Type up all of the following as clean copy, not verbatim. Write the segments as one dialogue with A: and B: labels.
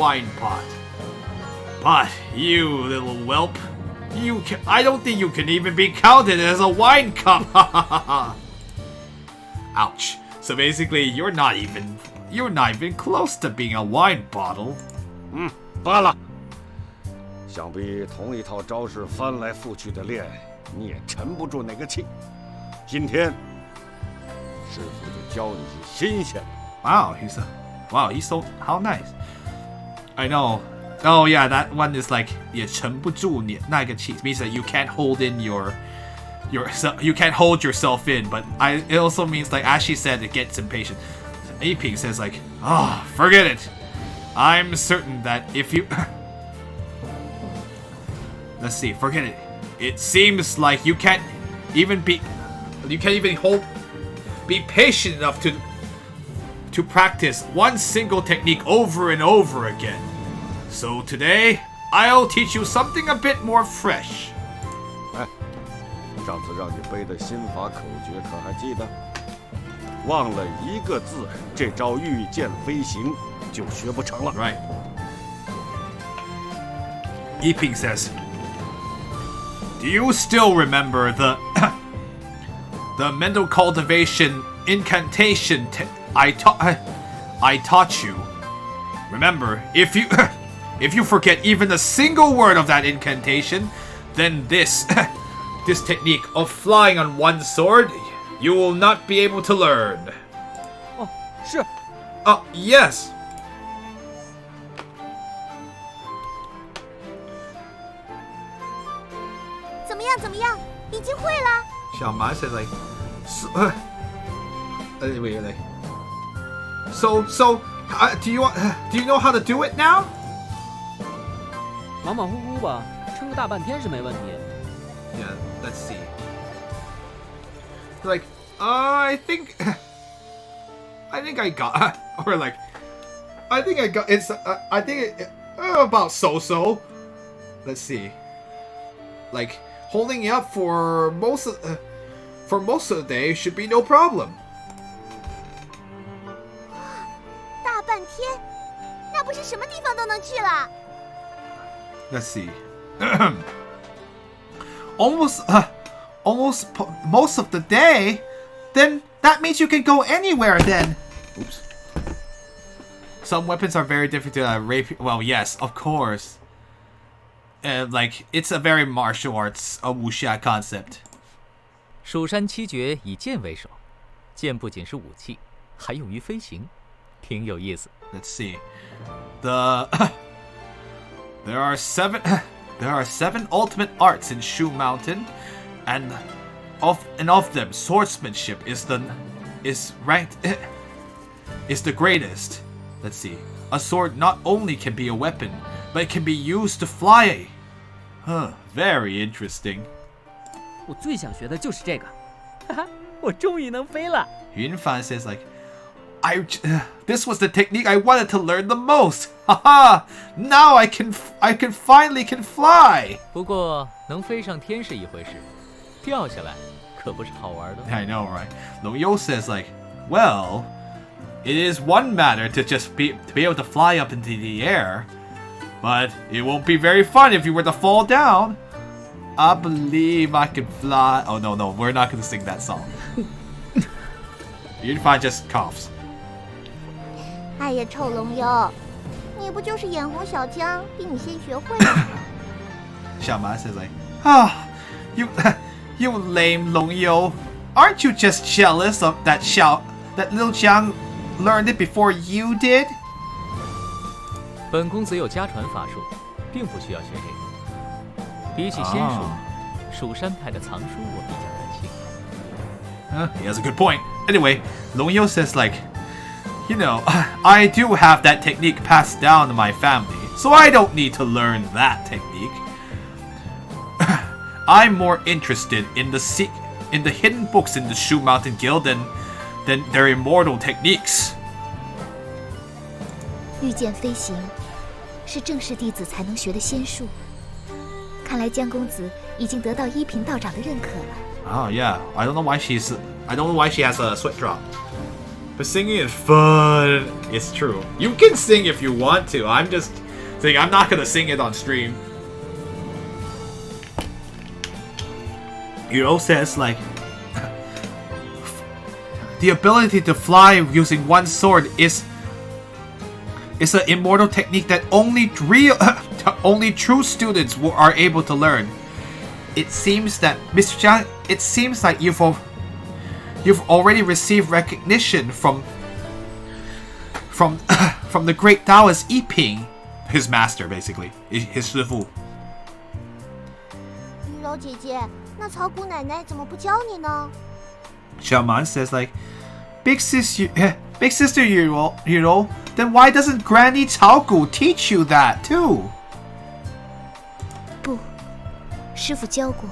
A: wine pot. But you little whelp, I don't think you can even be counted as a wine cup. Ouch. So basically, you're not even close to being a wine bottle.
B: 罢了。想必同一套招式翻来覆去的练，你也沉不住那个气。今天，师傅就教你些新鲜的。
A: Wow, he's so how nice. I know. Oh yeah, that one is like 也沉不住你那个气 means that you can't hold in you can't hold yourself in, but it also means like as she said it gets impatient. Aping says like, forget it. I'm certain that if you let's see, forget it. It seems like you can't even be patient enough to practice one single technique over and over again. So today, I'll teach you something a bit more fresh.
B: 哎，上次让你背的心法口诀可还记得？忘了一个字，这招御剑飞行就学不成了。
A: Right. Yiping says, "Do you still remember the the mental cultivation incantation I taught you? Remember, if you forget even a single word of that incantation, then this this technique of flying on one sword, you will not be able to learn."
C: 哦，是。
A: Yes.
D: 怎么样？已经会了。
A: 小马 says like, wait. So, do you know how to do it now?
C: 马马虎虎吧，撑个大半天是没问题。
A: Yeah, let's see. Like, I think I got, or like, I think I got. It's I think about so. Let's see. Like holding it up for most of the day should be no problem.
D: 大半天，那不是什么地方都能去了。
A: Let's see. almost most of the day. Then that means you can go anywhere. Then. Oops. Some weapons are very different to rapier. Well, yes, of course. Like it's a very martial arts, a wuxia concept.
E: 蜀山七绝以剑为首，剑不仅是武器，还用于飞行，挺有意思。
A: Let's see. There are seven ultimate arts in Shu Mountain, and of them, swordsmanship is the greatest. Let's see. A sword not only can be a weapon, but it can be used to fly. Very interesting.
C: 我最想学的就是这个，哈哈，我终于能飞了。
A: Yunfan says like, this was the technique I wanted to learn the most. Haha! Now I finally can fly.
E: 不过能飞上天是一回事，掉下来可不是好玩的。
A: I know, right? Long Yo says like, well, it is one matter to just be able to fly up into the air, but it won't be very fun if you were to fall down. I believe I can fly. Oh no, we're not going to sing that song. Yunfan just coughs.
D: 哎呀，臭龙幽，你不就是眼红小江比你先学会吗？
A: Xiaoma says like, you lame Long Yo. Aren't you just jealous of that little Jiang learned it before you did?
E: 本公子有家传法术，并不需要学这个。比起仙术，蜀山派的藏书我比较感兴趣。
A: He has a good point. Anyway, Long Yo says like, I do have that technique passed down to my family, so I don't need to learn that technique. I'm more interested in the hidden books in the Shu Mountain Guild than their immortal techniques.
D: 御剑飞行是正式弟子才能学的仙术，看来江公子已经得到一品道长的认可了。
A: Oh yeah, I don't know why she has a sweat drop. But singing is fun. It's true. You can sing if you want to. I'm just saying I'm not gonna sing it on stream. Says like the ability to fly using one sword is an immortal technique that only true students are able to learn. It seems that Mr. Jiang, it seems like you've already received recognition from the great Taoist Yiping, his master, basically, his 师父.
F: 玉柔姐姐，那草谷奶奶怎么不教你呢？
A: Shaman says like, big sister Yuro, then why doesn't Granny Caogu teach you that too?
D: 不，师傅教过，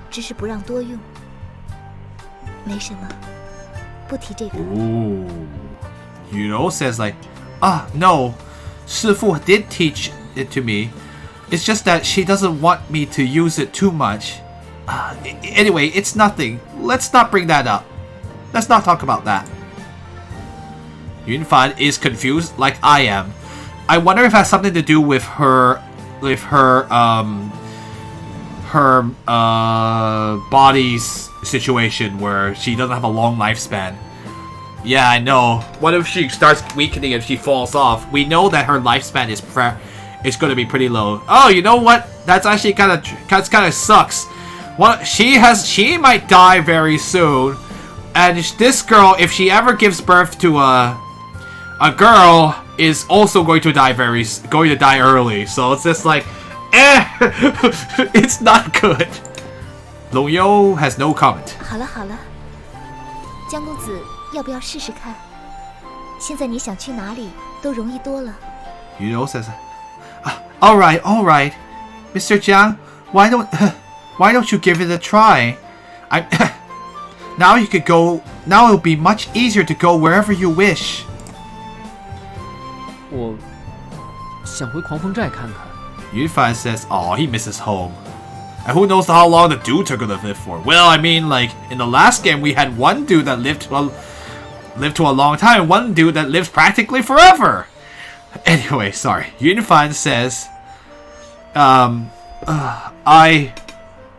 D: 只是不让多用。没什么，不提这个。
A: Ooh. Yuro says like, no, 师父 did teach it to me. It's just that she doesn't want me to use it too much. Anyway, it's nothing. Let's not bring that up. Let's not talk about that. Yunfan is confused like I am. I wonder if it has something to do with her body's situation where she doesn't have a long lifespan. Yeah, I know. What if she starts weakening and she falls off? We know that her lifespan is going to be pretty low. Oh, you know what? That's actually kind of sucks. Well, she might die very soon, and this girl, if she ever gives birth to a girl, is also going to die early. So it's just like, it's not good. Long Yo has no comment.
D: 好了好了，江公子要不要试试看？现在你想去哪里都容易多了。
A: Yuno says, all right, Mr. Jiang, why don't you give it a try? Now you could go. Now it'll be much easier to go wherever you wish.
C: 我想回狂风寨看看。
A: Yunfan says, oh, he misses home. And who knows how long the dudes are gonna live for? Well, I mean, like, in the last game, we had one dude that lived to a long time, one dude that lived practically forever. Anyway, sorry. Yunfan says, I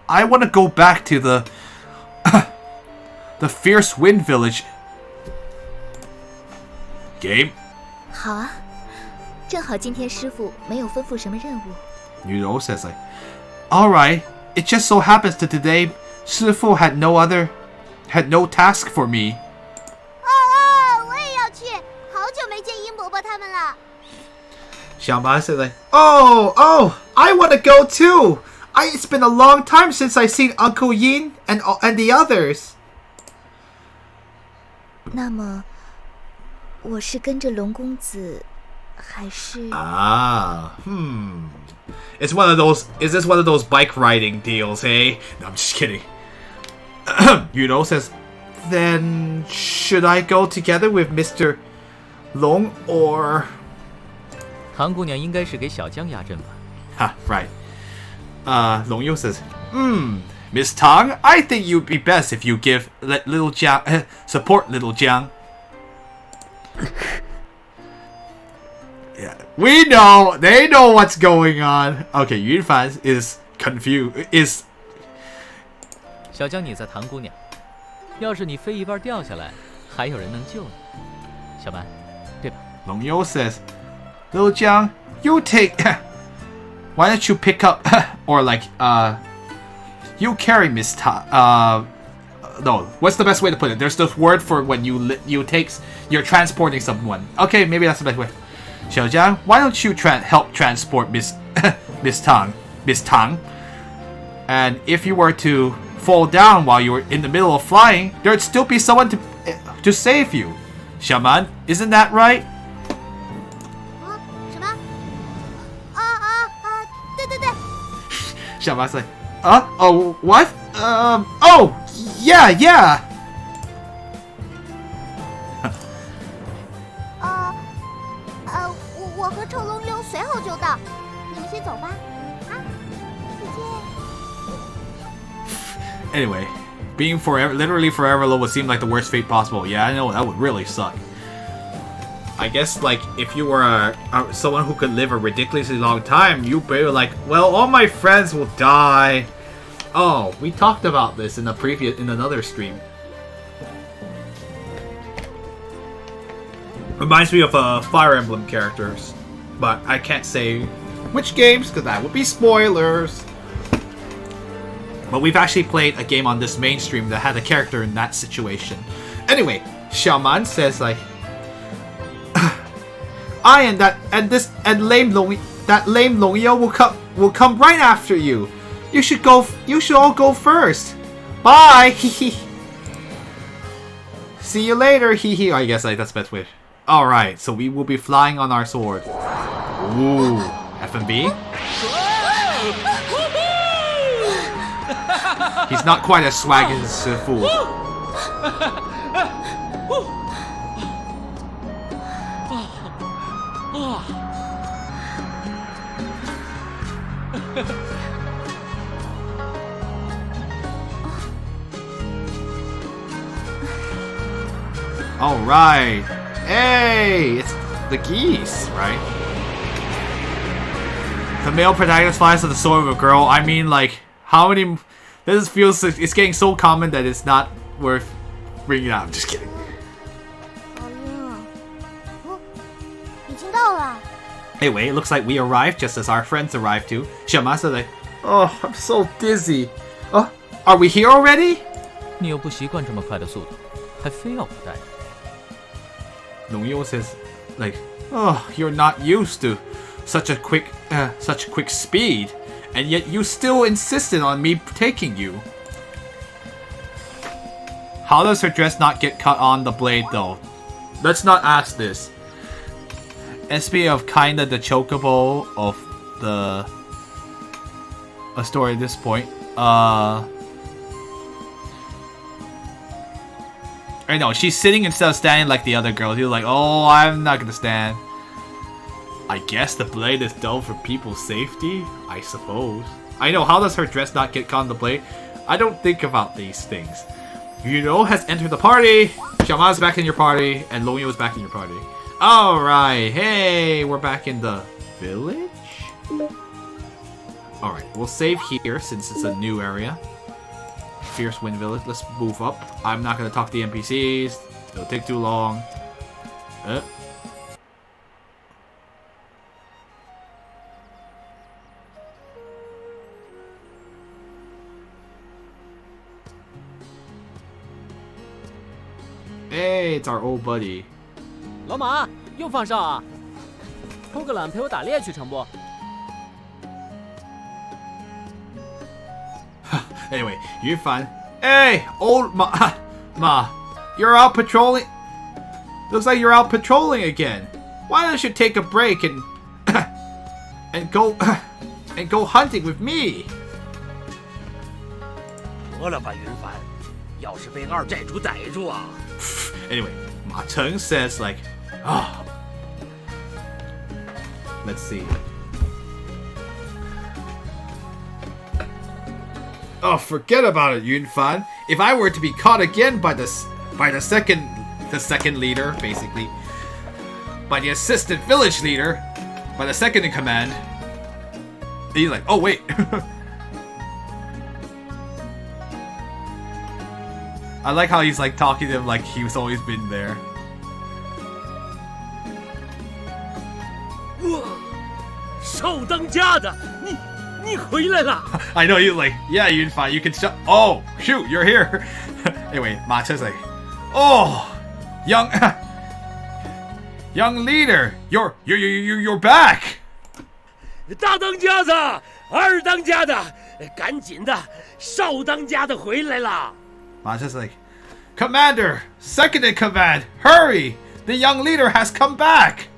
A: want to go back to the the Fierce Wind Village. Game.
D: 好啊，正好今天师傅没有吩咐什么任务。
A: Yuno says like, all right. It just so happens that today, Shifu had no task for me.
F: 我也要去，好久没见殷伯伯他们了。
A: Xiaoman said like, oh, I want to go too. It's been a long time since I've seen Uncle Yin and the others.
D: 那么，我是跟着龙公子，还是？
A: Is this one of those bike riding deals, hey? No, I'm just kidding. Yuno says, then should I go together with Mr. Long or...
E: 唐姑娘应该是给小江压阵吧？
A: Ha, right. Long Yu says, Miss Tang, I think you'd be best if you let little Jiang support little Jiang. Yeah, we know. They know what's going on. Okay, Yunfan is confused.
E: 小江，你在唐姑娘，要是你飞一半掉下来，还有人能救你。小蛮，对吧？
A: Long Yu says, little Jiang, you take. Why don't you pick up or like you carry Miss Ta? No, what's the best way to put it? There's the word for when you're transporting someone. Okay, maybe that's the best way. Xiaojiang, why don't you help transport Miss Tang? And if you were to fall down while you were in the middle of flying, there'd still be someone to save you. Shaman, isn't that right?
F: 什么？对。
A: Shaman's like, oh, what? Oh, yeah.
F: 我和臭龙幽随后就到，你们先走吧。再见。
A: Anyway, being literally forever alone would seem like the worst fate possible. Yeah, I know, that would really suck. I guess, like, if you were someone who could live a ridiculously long time, you'd be like, well, all my friends will die. Oh, we talked about this in another stream. Reminds me of Fire Emblem characters, but I can't say which games because that would be spoilers. But we've actually played a game on this mainstream that had a character in that situation. Anyway, Xiaoman says like, lame Longyao will come right after you. You should all go first. Bye. See you later. I guess like that's the best way. All right, so we will be flying on our sword. Ooh, F&B. He's not quite as swag as Fool. All right. Hey, it's the geese, right? The male protagonist flies to the sword of a girl. I mean, like, how many... This feels... It's getting so common that it's not worth bringing up. I'm just kidding. Anyway, it looks like we arrived just as our friends arrived too. Xiaomasa like, oh, I'm so dizzy. Oh, are we here already?
E: 你又不习惯这么快的速度，还非要我带。
A: Nongyo says, like, oh, you're not used to such quick speed, and yet you still insisted on me taking you. How does her dress not get cut on the blade, though? Let's not ask this. SP of kinda the chocobo of a story at this point. I know, she's sitting instead of standing like the other girls. You're like, oh, I'm not gonna stand. I guess the blade is dull for people's safety? I suppose. I know, how does her dress not get caught on the blade? I don't think about these things. Yuno has entered the party. Xiaoma's back in your party. And Longyao is back in your party. Alright, hey, we're back in the village? Alright, we'll save here since it's a new area. Fierce Wind Village. Let's move up. I'm not gonna talk to the NPCs. It'll take too long. Hey, it's our old buddy.
C: 老马又放哨啊！偷个懒陪我打猎去成不？
A: Anyway, Yunfan. Hey, old Ma, you're out patrolling. Looks like you're out patrolling again. Why don't you take a break and and go hunting with me?
G: 得了吧，云帆，要是被二寨主逮住啊！
A: Anyway, Ma Cheng says like, oh, let's see. Oh, forget about it, Yunfan. If I were to be caught again by the second leader, basically, by the assistant village leader, by the second in command, he's like, oh wait. I like how he's like talking to him like he's always been there.
G: 少当家的，你回来了。
A: I know you're like, yeah, Yunfan, you can shut. Oh, shoot, you're here. Anyway, Ma Cheng's like, oh, young leader, you're back.
G: 大当家的，二当家的，赶紧的，少当家的回来了。
A: Ma Cheng's like, Commander, second in command, hurry! The young leader has come back.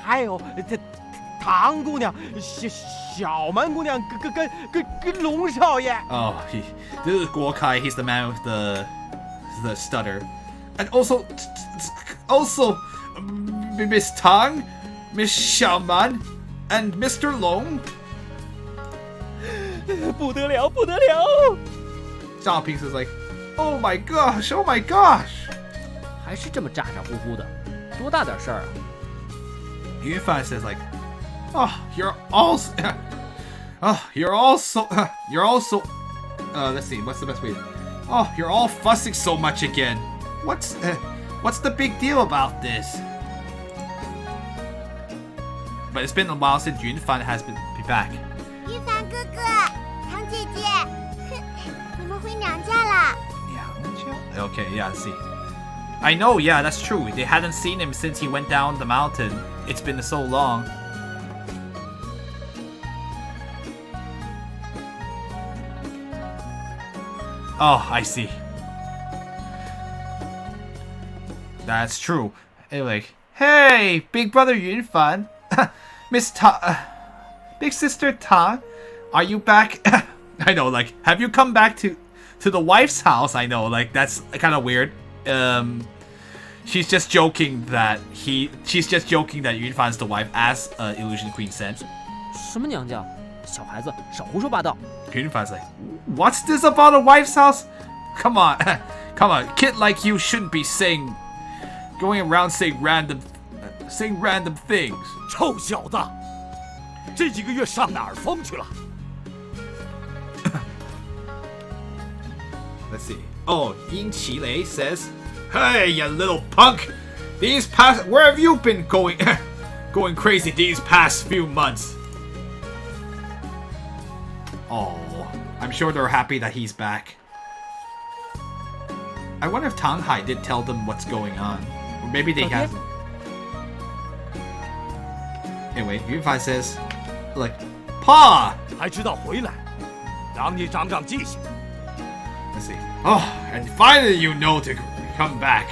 H: 还有这唐姑娘、小蛮姑娘跟龙少爷。
A: Oh, this is Guo Kai. He's the man with the stutter, and also Miss Tang, Miss Xiaoman, and Mr. Long.
C: 不得了，不得了！
A: Zhao Ping is like, oh my gosh, oh my gosh.
C: 还是这么咋咋呼呼的，多大点事儿啊
A: Yunfan says like, oh, you're also, you're also, let's see, what's the best way? Oh, you're all fussing so much again. What's the big deal about this? But it's been a while since Yunfan has been back.
F: 云凡哥哥，堂姐姐，你们回娘家啦？
A: Okay, yeah, let's see. I know, yeah, that's true. They hadn't seen him since he went down the mountain. It's been so long. Oh, I see. That's true. Anyway, hey, big brother Yunfan, Miss Ta, big sister Ta, are you back? I know, like, have you come back to the wife's house? I know, like, that's kind of weird. She's just joking that Yunfan's the wife, as Illusion Queen said.
C: 什么娘家？小孩子少胡说八道。
A: Yunfan's like, what's this about a wife's house? Come on, come on, kid like you shouldn't be going around saying random things.
G: 臭小子，这几个月上哪儿疯去了？
A: Let's see. Oh, Yin Qilei says, hey, you little punk! Where have you been going crazy these past few months? Oh, I'm sure they're happy that he's back. I wonder if Tang Hai did tell them what's going on. Or maybe they haven't. Anyway, Yunfan says, like, Pa!
G: 还知道回来，让你长长记性。
A: Let's see. Oh, and finally you know to come back.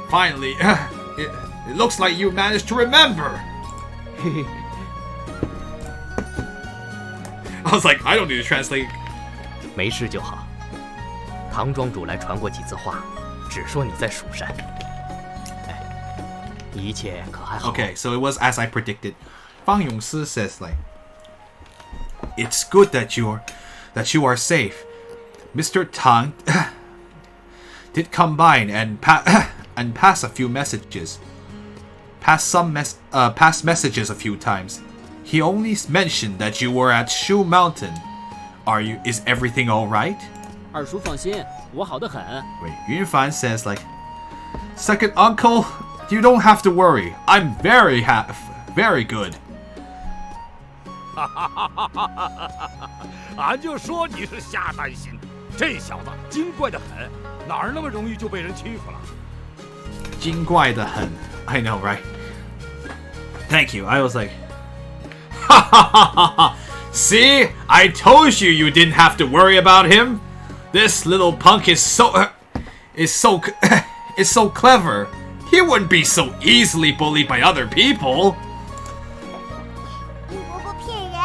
A: Finally, it looks like you managed to remember. I was like, I don't need to translate.
E: 没事就好。唐庄主来传过几次话，只说你在蜀山。哎，一切可还好？
A: Okay, so it was as I predicted. Fang Yongsi says like, it's good that you are safe. Mr. Tang did come by and pass a few messages. Pass messages a few times. He only mentioned that you were at Shu Mountain. Is everything all right?
C: 二叔放心，我好得很。
A: Wait, Yunfan says like, second uncle, you don't have to worry. I'm very good.
G: 俺就说你是瞎担心，这小子精怪得很，哪儿那么容易就被人欺负了？
A: 精怪得很. I know, right? Thank you. I was like, ha ha ha ha ha. See, I told you didn't have to worry about him. This little punk is so clever. He wouldn't be so easily bullied by other people.
F: 云伯伯骗人，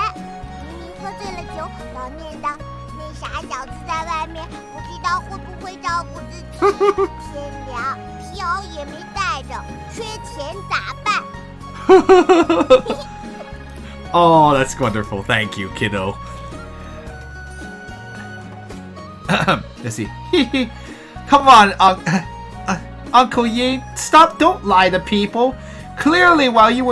F: 明明喝醉了酒，老念叨那傻小子在外面不知道会不会照顾自己。天凉，皮袄也没带着，缺钱咋办？
A: Oh, that's wonderful. Thank you, kiddo. Let's see. Come on, Uncle Yin. Stop! Don't lie to people. Clearly, when you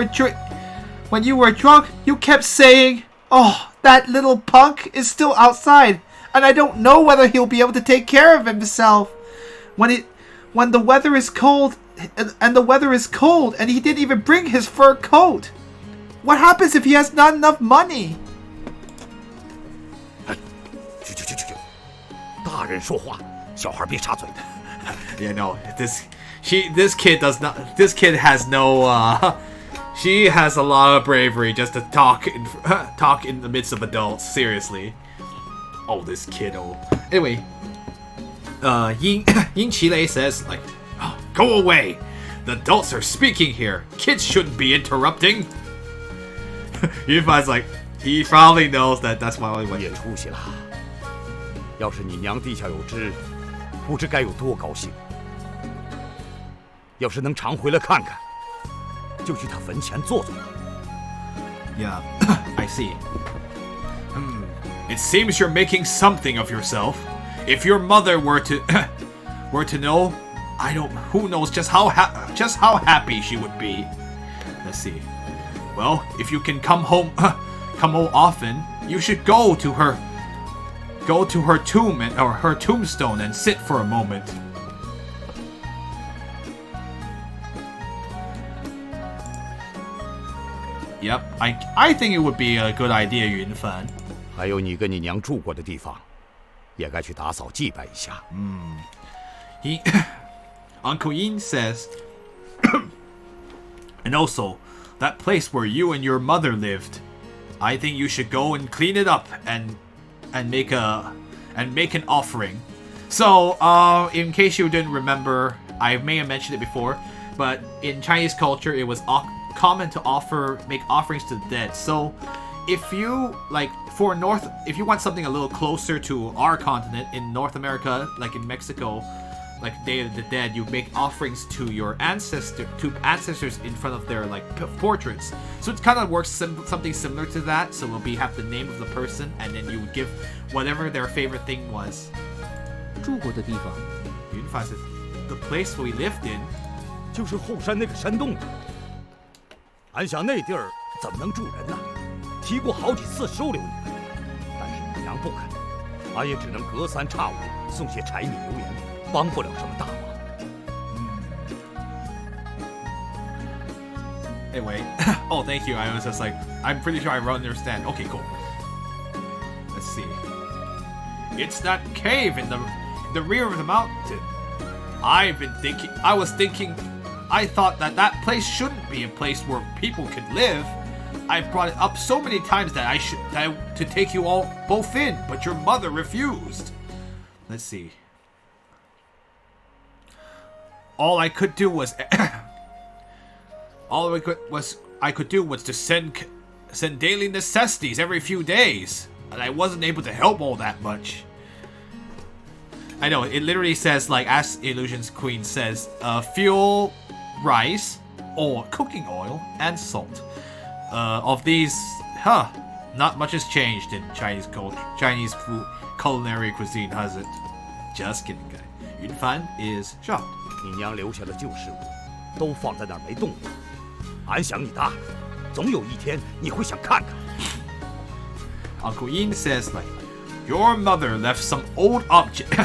A: were drunk, you kept saying, "Oh, that little punk is still outside, and I don't know whether he'll be able to take care of himself. When the weather is cold, and he didn't even bring his fur coat. What happens if he has not enough money?"
G: 去，大人说话，小孩别插嘴。
A: Yeah, no, this kid has no, she has a lot of bravery just to talk in the midst of adults, seriously. Oh, this kiddo. Anyway, Yin Qilei says, like, oh, go away. The adults are speaking here. Kids shouldn't be interrupting. Yunfan's like, he probably knows that's why I went.
G: 也出息了。要是你娘地下有知，不知该有多高兴。要是能常回来看看，就去他坟前坐坐。
A: Yeah, I see. It seems you're making something of yourself. If your mother were to were to know, who knows just how happy she would be. Let's see. Well, if you can come home often, you should go to her tomb or her tombstone and sit for a moment. Yep, I think it would be a good idea, Yunfan.
I: 还有你跟你娘住过的地方，也该去打扫祭拜一下。
A: Uncle Yin says, and also that place where you and your mother lived. I think you should go and clean it up and make an offering. So, in case you didn't remember, I may have mentioned it before, but in Chinese culture, it was common to make offerings to the dead. So, if you if you want something a little closer to our continent in North America, like in Mexico, like Day of the Dead, you make offerings to your ancestors in front of their portraits. So it kind of works something similar to that. So we'll have the name of the person, and then you would give whatever their favorite thing was.
C: 住过的地方
A: Yunfan says, the place we lived in.
I: 就是后山那个山洞。俺想那地儿怎么能住人呢？提过好几次收留你们，但是你娘不肯，俺也只能隔三差五送些柴米油盐，帮不了什么大忙。
A: Anyway, oh, thank you. I was just like, I'm pretty sure I understand. Okay, cool. Let's see. It's that cave in the rear of the mountain. I thought that place shouldn't be a place where people could live. I've brought it up so many times that to take you all both in, but your mother refused. Let's see. All I could do was to send daily necessities every few days, and I wasn't able to help all that much. I know, it literally says, as Illusion's Queen says, fuel, rice, or cooking oil, and salt. Of these, not much has changed in Chinese culture, Chinese food, culinary cuisine, has it? Just kidding, guy. Yunfan is shocked.
I: 你娘留下的旧事物，都放在那儿没动过。俺想你大了，总有一天你会想看看。
A: Uncle Yin says, your mother left some old objects.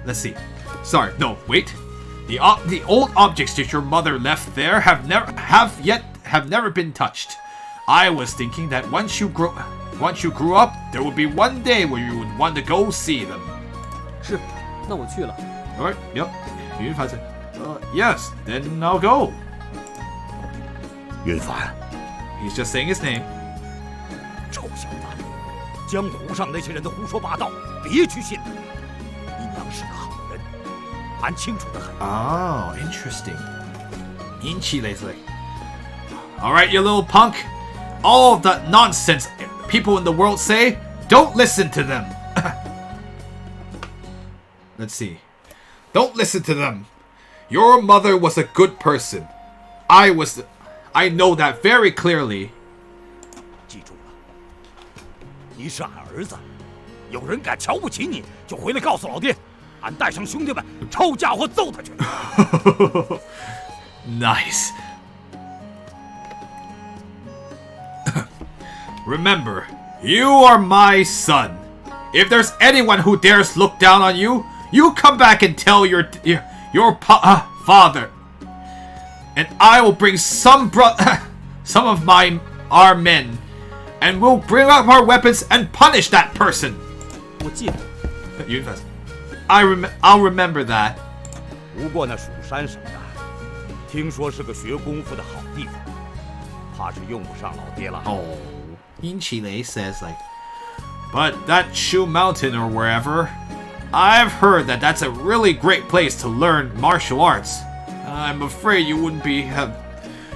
A: Let's see. Sorry, no, wait. The old objects that your mother left there have never been touched. I was thinking that once you grew up, there would be one day where you would want to go see them.
C: 是，那我去了。
A: Alright, yep. Yunfan said, yes, then I'll go.
I: 云帆，
A: He's just saying his name.
I: 臭小子，江湖上那些人的胡说八道，别去信了。你娘是个好人，俺清楚得很。
A: Oh, interesting. In Chile's alright, you little punk. All the nonsense people in the world say, don't listen to them. Let's see. Don't listen to them. Your mother was a good person. I know that very clearly.
I: 记住了，你是俺儿子，有人敢瞧不起你，就回来告诉老爹，俺带上兄弟们抄家伙揍他去。
A: Nice. Remember, you are my son. If there's anyone who dares look down on you, you come back and tell your father, and I will bring some of our men, and we'll bring up our weapons and punish that person.
C: 我记得。
A: I'll remember that.
I: 不过那蜀山什么的，听说是个学功夫的好地方，怕是用不上老爹了。
A: Oh, in Chile says but that Shu Mountain or wherever, I've heard that that's a really great place to learn martial arts. I'm afraid you wouldn't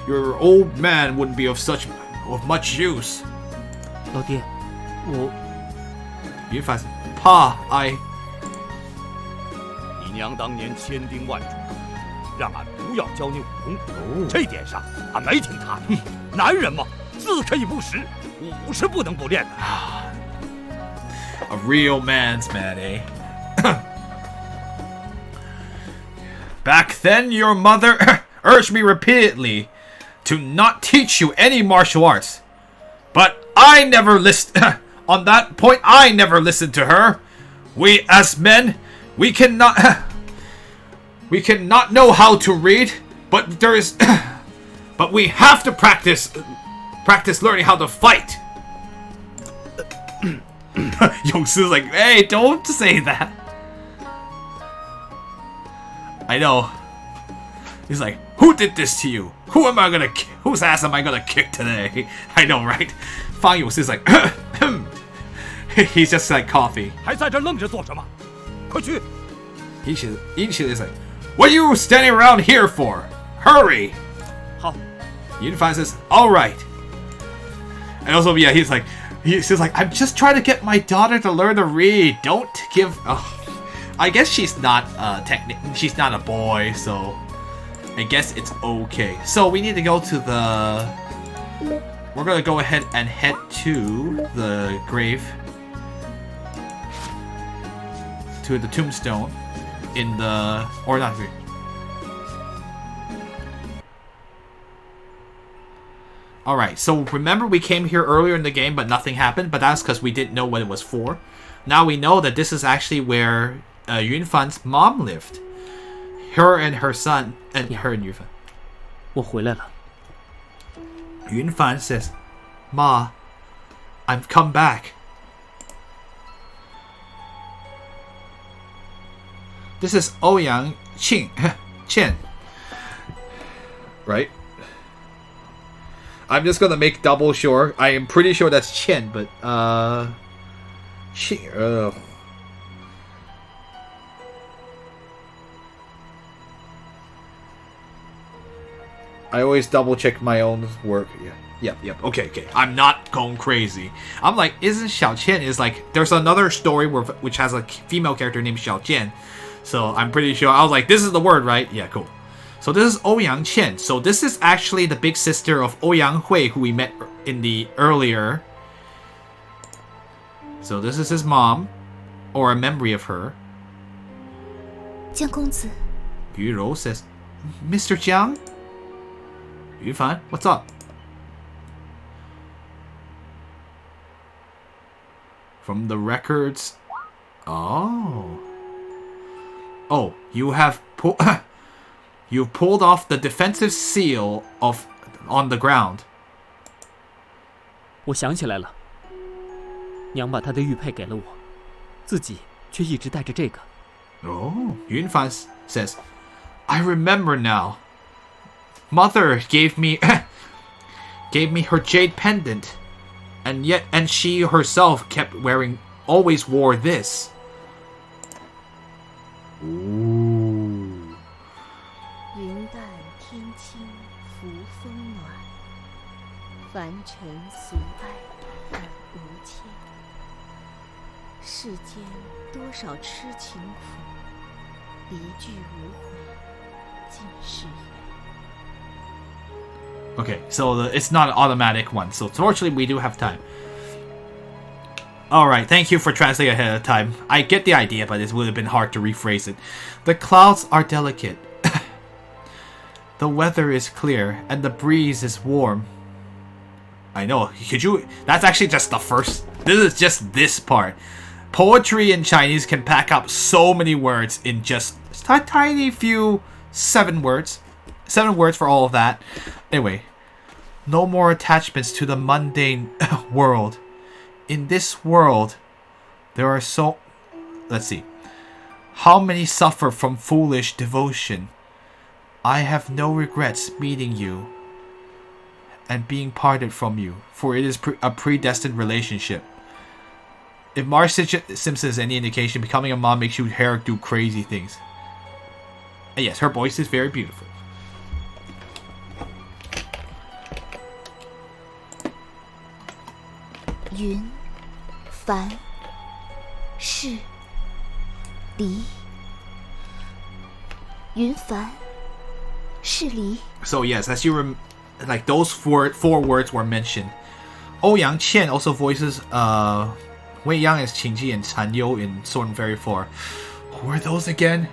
A: your old man wouldn't be of much use.
C: 老爹，我
A: Yunfan said, Pa,
I: 你娘当年千叮万嘱，让俺不要教你武功，这点上俺没听他的。男人嘛，自4可以不识，5是不能不练的。
A: A real man's man, eh? Back then, your mother urged me repeatedly to not teach you any martial arts. But I never listened. On that point, I never listened to her. We, as men, we cannot know how to read, but there is, but we have to practice learning how to fight. Yongsu's like, hey, don't say that. I know. He's like, who did this to you? Whose ass am I gonna kick today? I know, right? Fang Yongsu's like, he's just like coffee.
I: 还在这愣着做什么？快去！
A: Ichi is like, what are you standing around here for? Hurry!
I: 好。
A: Yunfan says, all right. And also, yeah, he's like, I'm just trying to get my daughter to learn to read. Don't give. I guess she's not she's not a boy, so I guess it's okay. So we need to go to the. We're gonna go ahead and head to the grave, to the tombstone, in the or not grave. Alright, so remember we came here earlier in the game but nothing happened, but that's because we didn't know what it was for. Now we know that this is actually where Yunfan's mom lived. Her and her son, and her and Yunfan.
C: 我回来了。
A: Yunfan says, Ma, I've come back. This is Ouyang Chen. Right? I'm just gonna make double sure. I am pretty sure that's Chen, but I always double check my own work. Yep. Okay. I'm not going crazy. I'm like, isn't Xiao Qian is like, there's another story which has a female character named Xiao Jian. So I'm pretty sure. I was like, this is the word, right? Yeah, cool. So this is Ouyang Chen. So this is actually the big sister of Ouyang Hui, who we met in the earlier. So this is his mom, or a memory of her.
D: 江公子
A: Yu Rou says, Mr. Jiang? Yunfan, what's up? From the records. Oh, you have you've pulled off the defensive seal on the ground.
C: 我想起来了，娘把她的玉佩给了我，自己却一直带着这个。
A: Oh, Yunfan says, I remember now. Mother gave me her jade pendant, and she herself always wore this. Ooh.
J: 云淡天轻拂风暖，凡尘俗爱而无牵。世间多少痴情苦，一句无悔尽是缘。
A: Okay, so it's not an automatic one. So fortunately, we do have time. Alright, thank you for translating ahead of time. I get the idea, but it would have been hard to rephrase it. The clouds are delicate. The weather is clear, and the breeze is warm. I know. That's actually just the first. This is just this part. Poetry in Chinese can pack up so many words in just a tiny few 7 words. 7 words for all of that. Anyway, no more attachments to the mundane world. In this world, there are so... Let's see. How many suffer from foolish devotion? I have no regrets meeting you and being parted from you, for it is a predestined relationship. If Marge Simpson is any indication, becoming a mom makes your hair do crazy things. And yes, her voice is very beautiful.
D: Yun, Fan, Shi, Li. Yunfan, Shi Li.
A: So yes, as you like those four words were mentioned. Ouyang Qian also voices Wei Yang as Qingji and Tan Yu in Sword and Fairy 4. Who are those again?